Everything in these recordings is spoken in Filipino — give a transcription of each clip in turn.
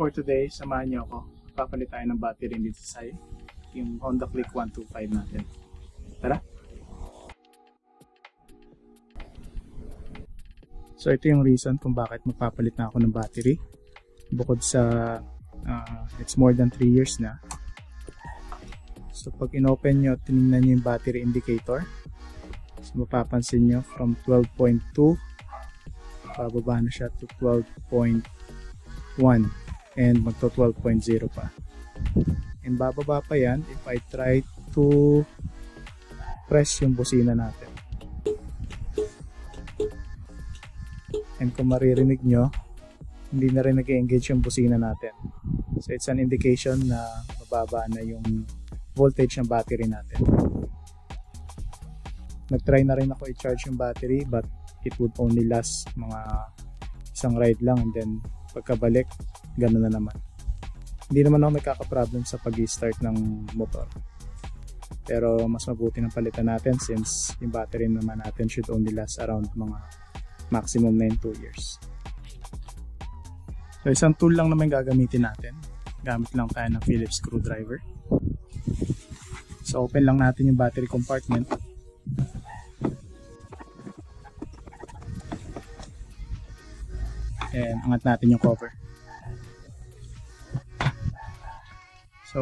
for today, samahan niyo ako. Papalit tayo ng battery dito sa yung Honda Click 125 natin. Tara! So ito yung reason kung bakit magpapalit na ako ng battery. Bukod sa it's more than 3 years na. So pag in-open nyo, tinignan nyo yung battery indicator. So mapapansin nyo from 12.2 pababa na siya to 12.1 and magto 12.0 pa. And bababa pa yan if I try to press yung busina natin. And kung maririnig nyo, hindi na rin nag-engage yung busina natin. So it's an indication na mababa na yung voltage ng battery natin. Nag-try na rin ako i-charge yung battery but it would only last mga isang ride lang and then pagkabalik, gano'n na naman. Hindi naman ako nagkaka-problem sa pag-start ng motor. Pero mas mabuti ng palitan natin since yung battery naman natin should only last around mga maximum na 2 years. So isang tool lang naman gagamitin natin. Gamit lang tayo ng Phillips screwdriver. So open lang natin yung battery compartment. And angat natin yung cover. So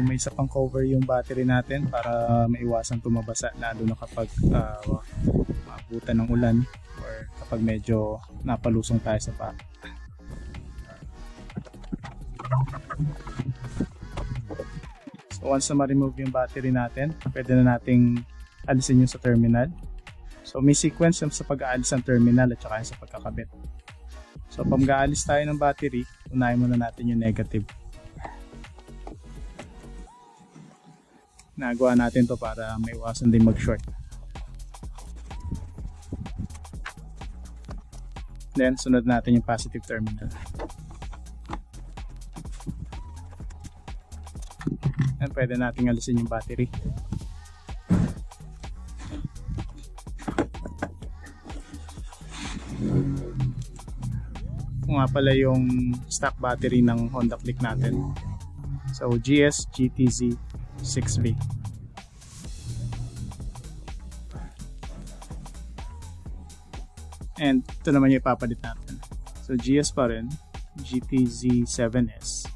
may isa pang cover yung battery natin para maiwasan tumabasa lalo na kapag maabutan ng ulan or kapag medyo napalusong tayo sa paa. So once na ma-remove yung battery natin, pwede na nating alisin yung sa terminal. So may sequence yung sa pag-aalis ng terminal at saka sa pagkakabit. So pag mag-aalis tayo ng battery, unahin muna natin yung negative. Nagawa natin to para maiwasan din mag-short. Then sunod natin yung positive terminal. And pwede nating alisin yung battery. Kung nga pala yung stock battery ng Honda Click natin. So GS GTZ 6V. And ito naman yung ipapalit natin. So GS pa rin, GTZ 7S.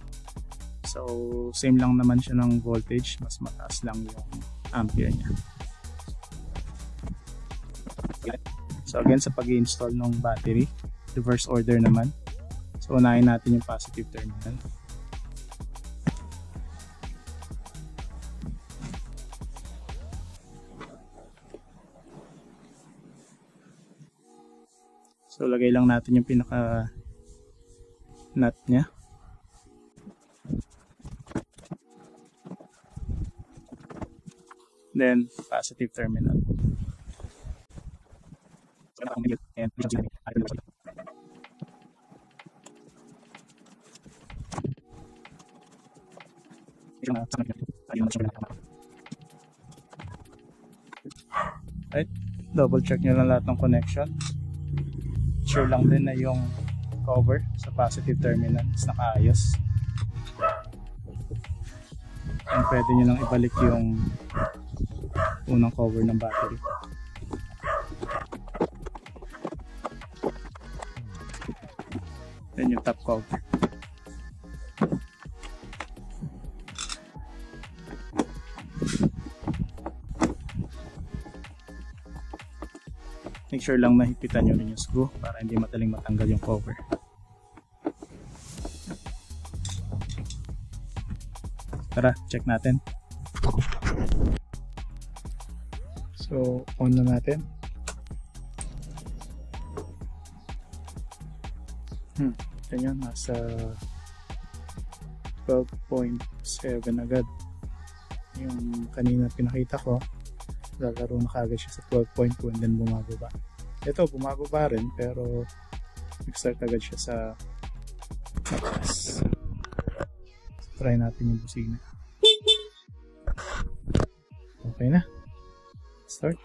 So same lang naman siya ng voltage, mas mataas lang yung ampere niya. So again sa pag-i-install ng battery, reverse order naman. So unahin natin yung positive terminal. So lagay lang natin yung pinaka nut niya. Then positive terminal. Right, double check nyo lang lahat ng connection. Sure lang din na yung cover sa positive terminal is nakaayos. And pwede nyo lang ibalik yung unang cover ng battery. Then yung top cover. Make sure lang na hipitan nyo rin yung screw para hindi madaling matanggal yung cover. Tara, check natin. So, on na natin. Ito nyo, nasa 12.7 agad. Yung kanina pinakita ko, lalaro na kagad siya sa 12.2 and then bumababa. Ito, bumababa rin pero nag-start agad siya sa taas. Try natin yung busina. Okay na. Start.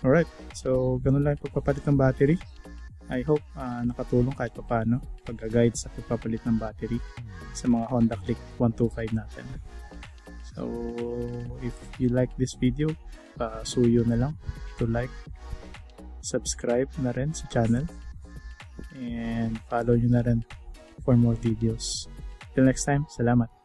Alright, so ganun lang yung pagpapalit ng battery. I hope nakatulong kahit paano pag-guide sa pagpapalit ng battery sa mga Honda Click 125 natin. So if you like this video, suyo na lang to like, subscribe na rin sa channel, and follow nyo na rin for more videos. Till next time, salamat!